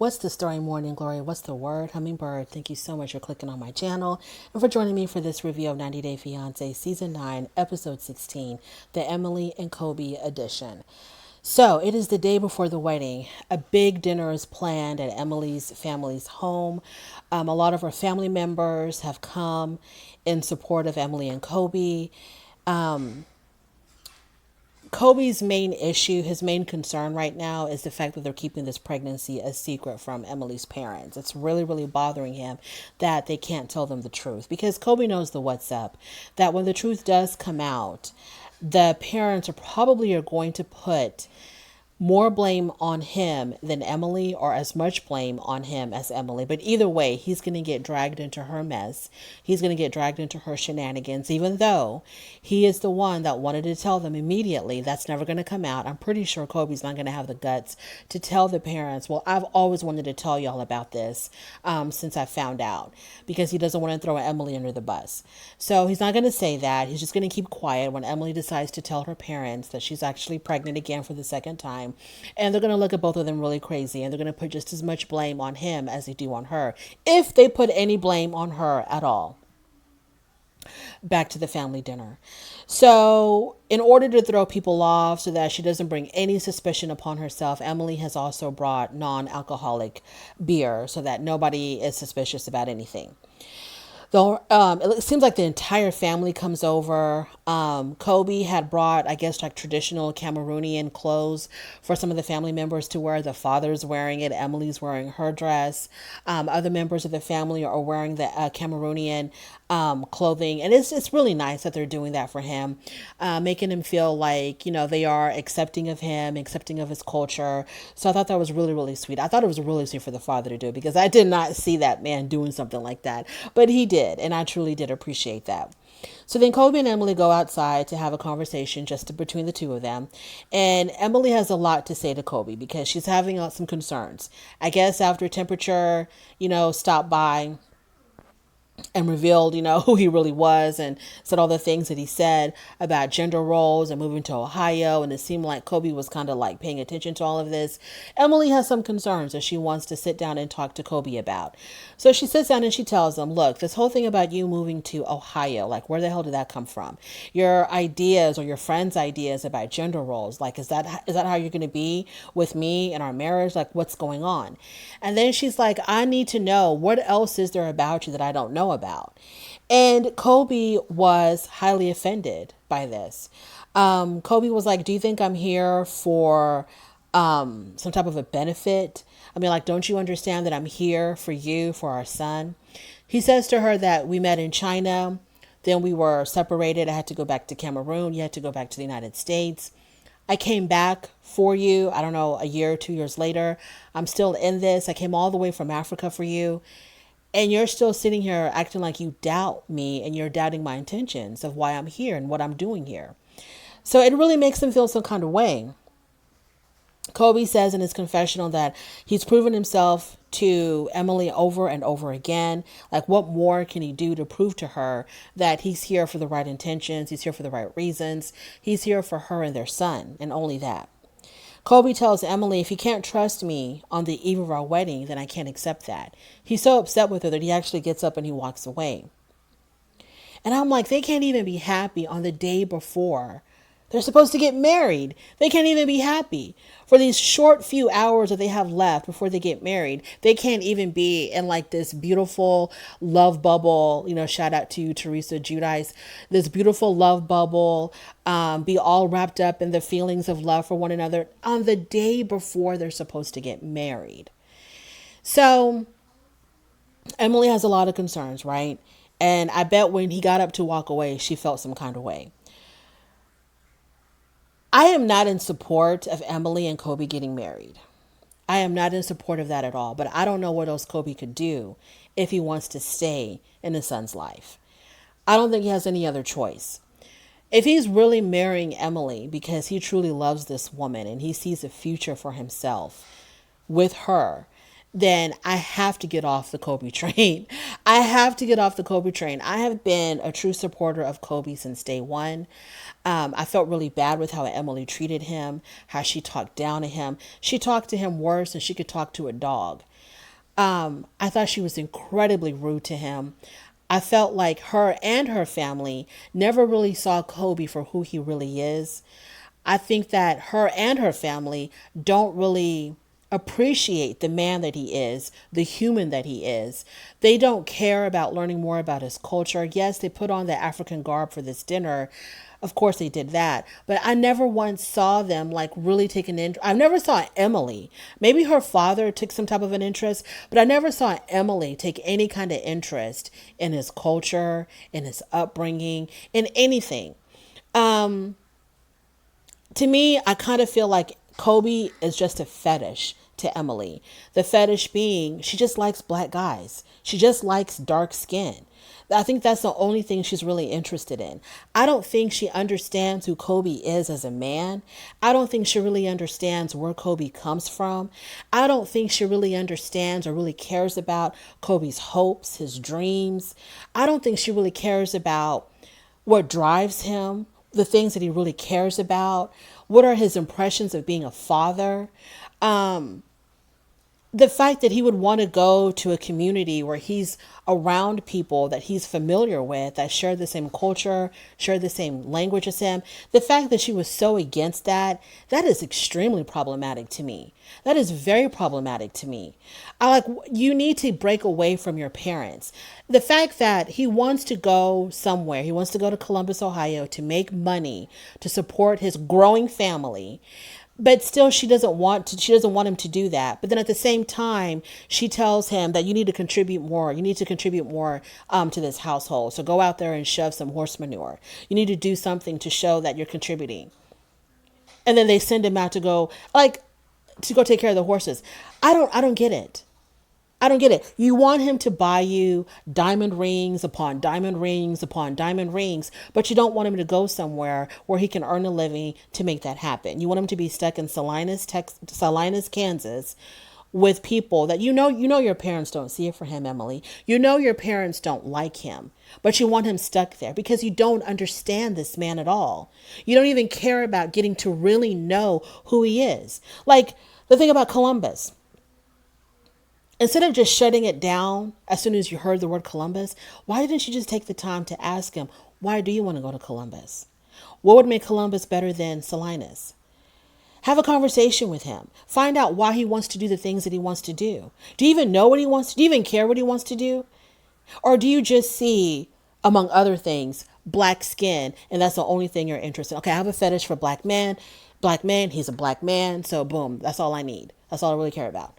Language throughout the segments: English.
What's the story, Morning Glory? What's the word? Hummingbird. Thank you so much for clicking on my channel and for joining me for this review of 90 Day Fiance Season 9, Episode 16, the Emily and Kobe edition. So it is the day before the wedding. A big dinner is planned at Emily's family's home. A lot of her family members have come in support of Emily and Kobe. Kobe's main issue, his main concern right now is the fact that they're keeping this pregnancy a secret from Emily's parents. It's really, really bothering him that they can't tell them the truth because Kobe knows the what's up. That when the truth does come out, the parents are going to put more blame on him than Emily, or as much blame on him as Emily. But either way, he's going to get dragged into her mess. He's going to get dragged into her shenanigans, even though he is the one that wanted to tell them immediately. That's never going to come out. I'm pretty sure Kobe's not going to have the guts to tell the parents, well, I've always wanted to tell y'all about this since I found out, because he doesn't want to throw Emily under the bus. So he's not going to say that. He's just going to keep quiet when Emily decides to tell her parents that she's actually pregnant again for the second time. And they're going to look at both of them really crazy, and they're going to put just as much blame on him as they do on her, if they put any blame on her at all. Back to the family dinner. So in order to throw people off so that she doesn't bring any suspicion upon herself, Emily has also brought non-alcoholic beer so that nobody is suspicious about anything. Though it seems like the entire family comes over. Kobe had brought, I guess, like traditional Cameroonian clothes for some of the family members to wear. The father's wearing it. Emily's wearing her dress. Other members of the family are wearing the Cameroonian clothing. And it's really nice that they're doing that for him, making him feel like, they are accepting of him, accepting of his culture. So I thought that was really, really sweet. I thought it was really sweet for the father to do it because I did not see that man doing something like that. But he did. And I truly did appreciate that. So then Kobe and Emily go outside to have a conversation just between the two of them. And Emily has a lot to say to Kobe because she's having some concerns. I guess after temperature, stopped by and revealed, who he really was and said all the things that he said about gender roles and moving to Ohio. And it seemed like Kobe was kind of like paying attention to all of this. Emily has some concerns that she wants to sit down and talk to Kobe about. So she sits down and she tells him, look, this whole thing about you moving to Ohio, like where the hell did that come from? Your ideas or your friends' ideas about gender roles, like, is that how you're going to be with me and our marriage? Like, what's going on? And then she's like, I need to know, what else is there about you that I don't know about? And Kobe was highly offended by this. Kobe was like, do you think I'm here for some type of a benefit? I mean, like, don't you understand that I'm here for you, for our son? He says to her that we met in China, then we were separated. I had to go back to Cameroon. You had to go back to the United States. I came back for you, I don't know, a year or 2 years later. I'm still in this. I came all the way from Africa for you. And you're still sitting here acting like you doubt me and you're doubting my intentions of why I'm here and what I'm doing here. So it really makes him feel some kind of way. Kobe says in his confessional that he's proven himself to Emily over and over again. Like, what more can he do to prove to her that he's here for the right intentions? He's here for the right reasons. He's here for her and their son, and only that. Kobe tells Emily, if you can't trust me on the eve of our wedding, then I can't accept that. He's so upset with her that he actually gets up and he walks away. And I'm like, they can't even be happy on the day before they're supposed to get married. They can't even be happy. For these short few hours that they have left before they get married, they can't even be in like this beautiful love bubble. Shout out to you, Teresa Judice. This beautiful love bubble, be all wrapped up in the feelings of love for one another on the day before they're supposed to get married. So Emily has a lot of concerns, right? And I bet when he got up to walk away, she felt some kind of way. I am not in support of Emily and Kobe getting married. I am not in support of that at all. But I don't know what else Kobe could do if he wants to stay in his son's life. I don't think he has any other choice. If he's really marrying Emily because he truly loves this woman and he sees a future for himself with her, then I have to get off the Kobe train. I have to get off the Kobe train. I have been a true supporter of Kobe since day one. I felt really bad with how Emily treated him, how she talked down to him. She talked to him worse than she could talk to a dog. I thought she was incredibly rude to him. I felt like her and her family never really saw Kobe for who he really is. I think that her and her family don't really appreciate the man that he is, the human that he is. They don't care about learning more about his culture. Yes, they put on the African garb for this dinner. Of course they did that. But I never once saw them like really take an interest. I never saw Emily. Maybe her father took some type of an interest, but I never saw Emily take any kind of interest in his culture, in his upbringing, in anything. To me, I kind of feel like Kobe is just a fetish to Emily. The fetish being she just likes black guys. She just likes dark skin. I think that's the only thing she's really interested in. I don't think she understands who Kobe is as a man. I don't think she really understands where Kobe comes from. I don't think she really understands or really cares about Kobe's hopes, his dreams. I don't think she really cares about what drives him, the things that he really cares about. What are his impressions of being a father? The fact that he would want to go to a community where he's around people that he's familiar with, that share the same culture, share the same language as him, the fact that she was so against that, that is extremely problematic to me. That is very problematic to me. You need to break away from your parents. The fact that he wants to go somewhere, he wants to go to Columbus, Ohio to make money to support his growing family, but still she doesn't want him to do that. But then at the same time she tells him that you need to contribute more, to this household, so go out there and shove some horse manure, you need to do something to show that you're contributing. And then they send him out to go take care of the horses. I don't get it. I don't get it. You want him to buy you diamond rings upon diamond rings upon diamond rings, but you don't want him to go somewhere where he can earn a living to make that happen. You want him to be stuck in Salinas, Kansas, with people that you know your parents don't see it for him, Emily. You know your parents don't like him, but you want him stuck there because you don't understand this man at all. You don't even care about getting to really know who he is. Like the thing about Columbus. Instead of just shutting it down as soon as you heard the word Columbus, why didn't you just take the time to ask him, why do you want to go to Columbus? What would make Columbus better than Salinas? Have a conversation with him. Find out why he wants to do the things that he wants to do. Do you even know what he wants to do? Do you even care what he wants to do? Or do you just see, among other things, black skin, and that's the only thing you're interested in? Okay, I have a fetish for black man. Black man, he's a black man, so boom, that's all I need. That's all I really care about.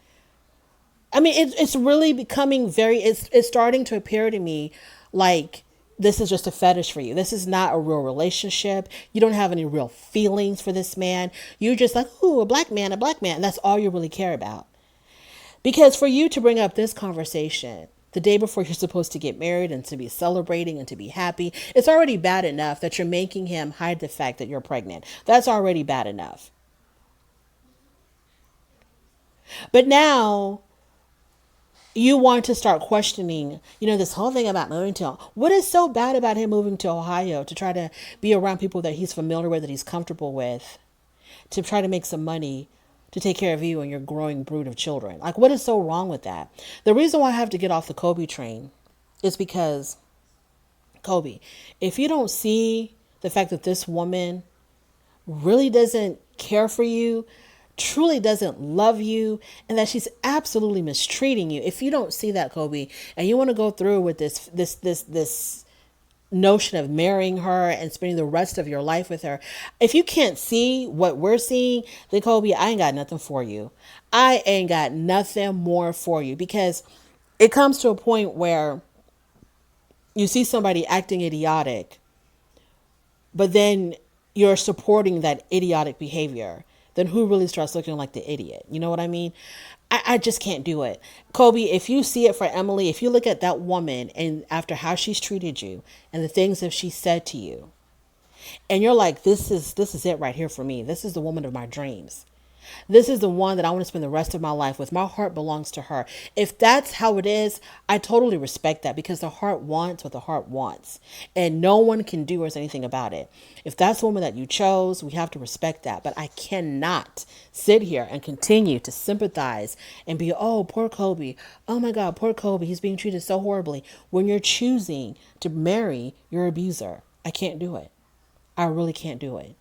I mean, it's really becoming it's starting to appear to me like this is just a fetish for you. This is not a real relationship. You don't have any real feelings for this man. You're just like, ooh, a black man, a black man. And that's all you really care about. Because for you to bring up this conversation the day before you're supposed to get married and to be celebrating and to be happy, it's already bad enough that you're making him hide the fact that you're pregnant. That's already bad enough. But now you want to start questioning, this whole thing about moving to, what is so bad about him moving to Ohio to try to be around people that he's familiar with, that he's comfortable with, to try to make some money to take care of you and your growing brood of children? Like, what is so wrong with that? The reason why I have to get off the Kobe train is because, Kobe, if you don't see the fact that this woman really doesn't care for you, truly doesn't love you, and that she's absolutely mistreating you, if you don't see that, Kobe, and you want to go through with this notion of marrying her and spending the rest of your life with her, if you can't see what we're seeing, then Kobe, I ain't got nothing for you. I ain't got nothing more for you, because it comes to a point where you see somebody acting idiotic, but then you're supporting that idiotic behavior. Then who really starts looking like the idiot? You know what I mean? I just can't do it. Kobe, if you see it for Emily, if you look at that woman and after how she's treated you and the things that she said to you, and you're like, this is it right here for me. This is the woman of my dreams. This is the one that I want to spend the rest of my life with. My heart belongs to her. If that's how it is, I totally respect that because the heart wants what the heart wants. And no one can do or say anything about it. If that's the woman that you chose, we have to respect that. But I cannot sit here and continue to sympathize and be, oh, poor Kobe. Oh my God, poor Kobe. He's being treated so horribly when you're choosing to marry your abuser. I can't do it. I really can't do it.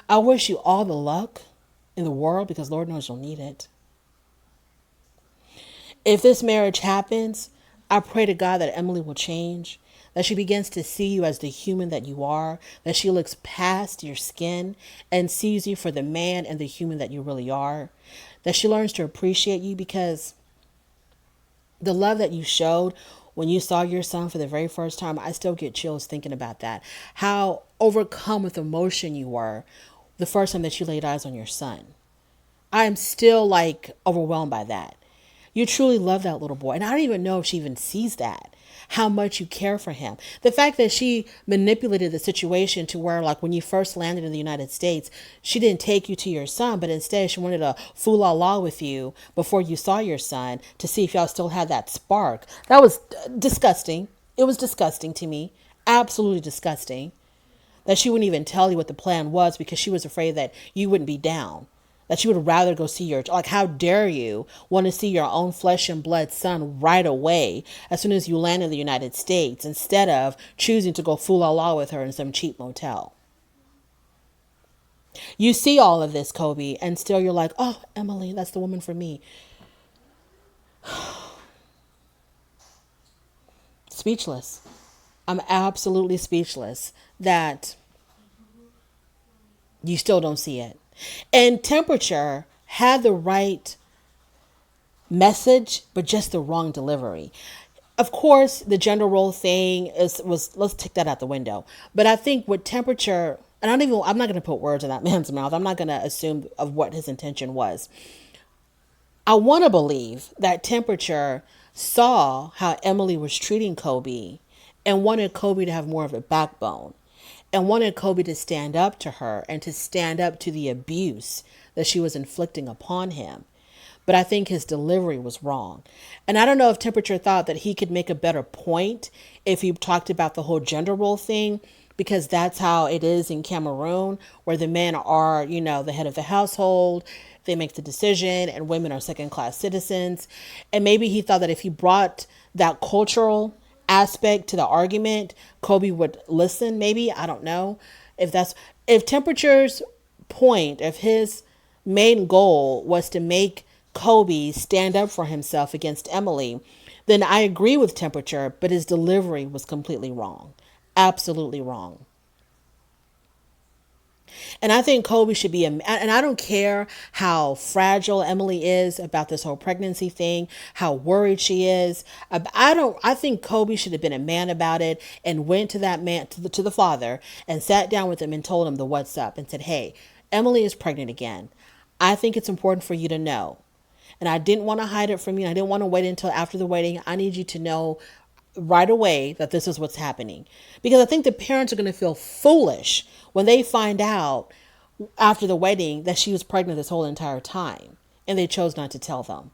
I wish you all the luck in the world because Lord knows you'll need it. If this marriage happens, I pray to God that Emily will change, that she begins to see you as the human that you are, that she looks past your skin and sees you for the man and the human that you really are, that she learns to appreciate you because the love that you showed when you saw your son for the very first time, I still get chills thinking about that. How overcome with emotion you were the first time that you laid eyes on your son. I am still like overwhelmed by that. You truly love that little boy. And I don't even know if she even sees that, how much you care for him. The fact that she manipulated the situation to where, like, when you first landed in the United States, she didn't take you to your son, but instead she wanted to fool la la with you before you saw your son to see if y'all still had that spark. That was disgusting. It was disgusting to me. Absolutely disgusting. That she wouldn't even tell you what the plan was because she was afraid that you wouldn't be down. That you would rather go see your, like, how dare you want to see your own flesh and blood son right away as soon as you land in the United States instead of choosing to go fool la la with her in some cheap motel. You see all of this, Kobe, and still you're like, oh, Emily, that's the woman for me. Speechless. I'm absolutely speechless that you still don't see it. And Temperature had the right message, but just the wrong delivery. Of course, the gender role thing was let's take that out the window. But I think with Temperature, and I'm not going to put words in that man's mouth. I'm not going to assume of what his intention was. I want to believe that Temperature saw how Emily was treating Kobe and wanted Kobe to have more of a backbone and wanted Kobe to stand up to her and to stand up to the abuse that she was inflicting upon him. But I think his delivery was wrong. And I don't know if Temperature thought that he could make a better point if he talked about the whole gender role thing, because that's how it is in Cameroon, where the men are, the head of the household. They make the decision and women are second class citizens. And maybe he thought that if he brought that cultural aspect to the argument, Kobe would listen. Maybe, I don't know if Temperature's point, if his main goal was to make Kobe stand up for himself against Emily, then I agree with Temperature, but his delivery was completely wrong. Absolutely wrong. And I think Kobe should be and I don't care how fragile Emily is about this whole pregnancy thing, how worried she is. I think Kobe should have been a man about it and went to that man, to the father, and sat down with him and told him the what's up and said, hey, Emily is pregnant again. I think it's important for you to know. And I didn't want to hide it from you. I didn't want to wait until after the wedding. I need you to know right away that this is what's happening. Because I think the parents are going to feel foolish when they find out after the wedding that she was pregnant this whole entire time and they chose not to tell them.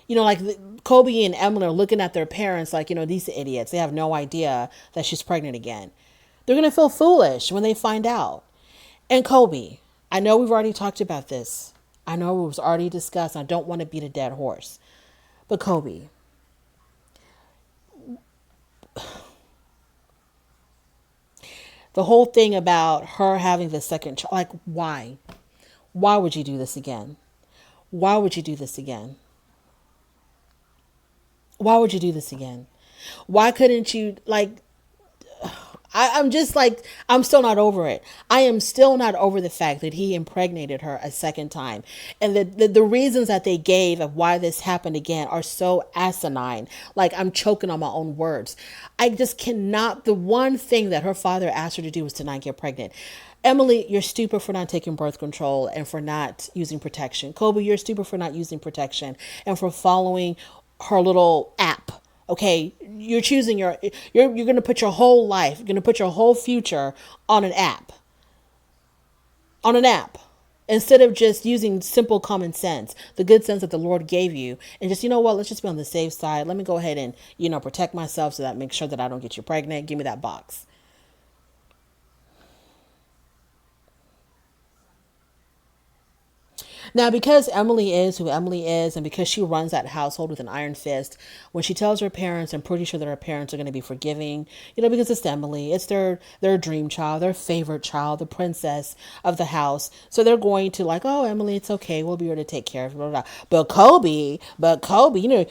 Like Kobe and Emily are looking at their parents like, these idiots. They have no idea that she's pregnant again. They're going to feel foolish when they find out. And Kobe, I know we've already talked about this. I know it was already discussed. I don't want to beat a dead horse. But Kobe, the whole thing about her having the second child, like, why? Why would you do this again? Why would you do this again? Why would you do this again? Why couldn't you, I'm just like, I'm still not over it. I am still not over the fact that he impregnated her a second time. And the reasons that they gave of why this happened again are so asinine. Like, I'm choking on my own words. I just cannot. The one thing that her father asked her to do was to not get pregnant. Emily, you're stupid for not taking birth control and for not using protection. Kobe, you're stupid for not using protection and for following her little app. Okay, you're choosing you're going to put your whole life, you're going to put your whole future on an app. On an app. instead of just using simple common sense, the good sense that the Lord gave you, and just, you know what, let's just be on the safe side. Let me go ahead and, protect myself so that make sure that I don't get you pregnant. Give me that box. Now, because Emily is who Emily is, and because she runs that household with an iron fist, when she tells her parents, I'm pretty sure that her parents are going to be forgiving, because it's Emily. It's their dream child, their favorite child, the princess of the house. So they're going to like, oh, Emily, it's okay. We'll be here to take care of you. Blah, blah, blah. But Kobe,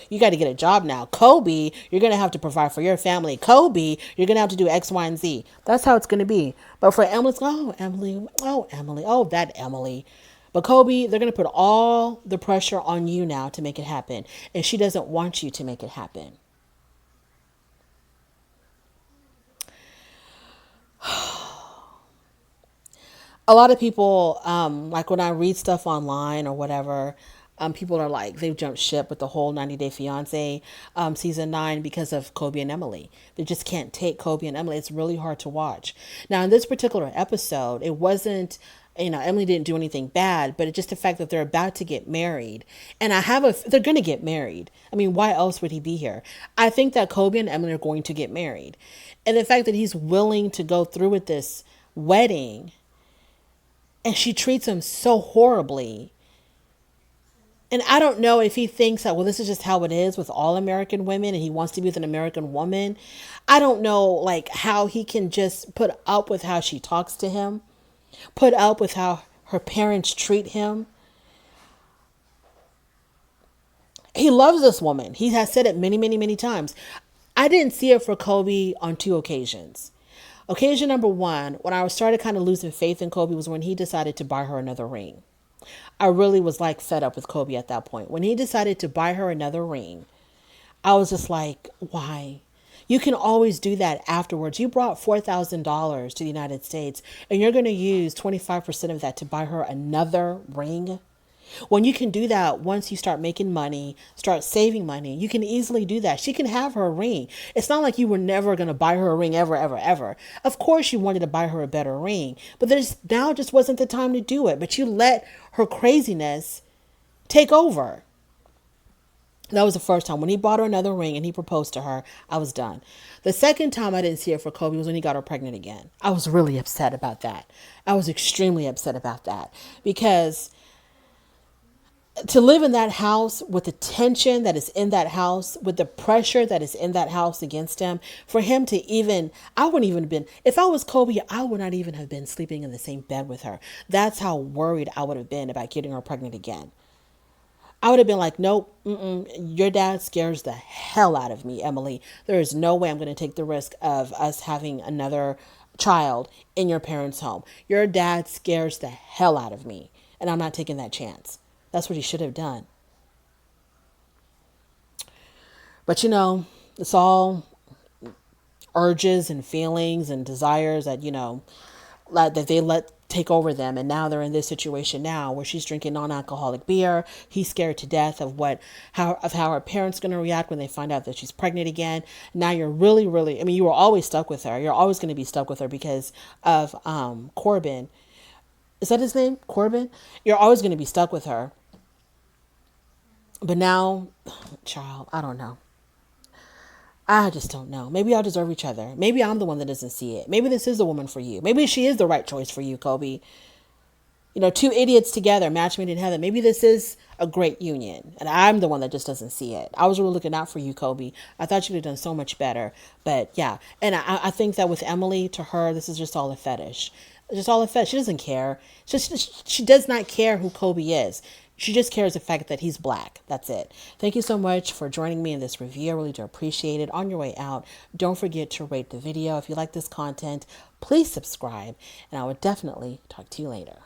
you got to get a job now. Kobe, you're going to have to provide for your family. Kobe, you're going to have to do X, Y, and Z. That's how it's going to be. But for Emily, it's, oh, Emily, oh, that Emily. But Kobe, they're going to put all the pressure on you now to make it happen. And she doesn't want you to make it happen. A lot of people, like when I read stuff online or whatever, people are like, they've jumped ship with the whole 90 Day Fiance season 9 because of Kobe and Emily. They just can't take Kobe and Emily. It's really hard to watch. Now, in this particular episode, it wasn't, Emily didn't do anything bad, but it's just the fact that they're about to get married. And they're going to get married. I mean, why else would he be here? I think that Kobe and Emily are going to get married. And the fact that he's willing to go through with this wedding and she treats him so horribly. And I don't know if he thinks that, well, this is just how it is with all American women and he wants to be with an American woman. I don't know, like, how he can just put up with how she talks to him, put up with how her parents treat him. He loves this woman. He has said it many, many, many times. I didn't see it for Kobe on 2 occasions. Occasion number 1, when I started kind of losing faith in Kobe, was when he decided to buy her another ring. I really was like fed up with Kobe at that point. When he decided to buy her another ring, I was just like, why? You can always do that afterwards. You brought $4,000 to the United States and you're going to use 25% of that to buy her another ring. When you can do that, once you start making money, start saving money, you can easily do that. She can have her ring. It's not like you were never going to buy her a ring ever, ever, ever. Of course you wanted to buy her a better ring, but there's now just wasn't the time to do it. But you let her craziness take over. That was the first time. When he bought her another ring and he proposed to her, I was done. The second time I didn't see it for Kobe was when he got her pregnant again. I was really upset about that. I was extremely upset about that because to live in that house with the tension that is in that house, with the pressure that is in that house against him, for him to even, I wouldn't even have been, if I was Kobe, I would not even have been sleeping in the same bed with her. That's how worried I would have been about getting her pregnant again. I would have been like, nope, your dad scares the hell out of me, Emily. There is no way I'm going to take the risk of us having another child in your parents' home. Your dad scares the hell out of me, and I'm not taking that chance. That's what he should have done. But it's all urges and feelings and desires that, that they let take over them. And now they're in this situation now where she's drinking non-alcoholic beer. He's scared to death of how her parents are going to react when they find out that she's pregnant again. Now you're really, really, you were always stuck with her. You're always going to be stuck with her because of Corbin. Is that his name? Corbin? You're always going to be stuck with her. But now, child, I don't know. I just don't know. Maybe y'all deserve each other. Maybe I'm the one that doesn't see it. Maybe this is the woman for you. Maybe she is the right choice for you, Kobe. 2 idiots together, match made in heaven. Maybe this is a great union. And I'm the one that just doesn't see it. I was really looking out for you, Kobe. I thought you would have done so much better. But yeah. And I think that with Emily, to her, this is just all a fetish. It's just all a fetish. She doesn't care. She does not care who Kobe is. She just cares the fact that he's black. That's it. Thank you so much for joining me in this review. I really do appreciate it. On your way out, don't forget to rate the video. If you like this content, please subscribe, and I will definitely talk to you later.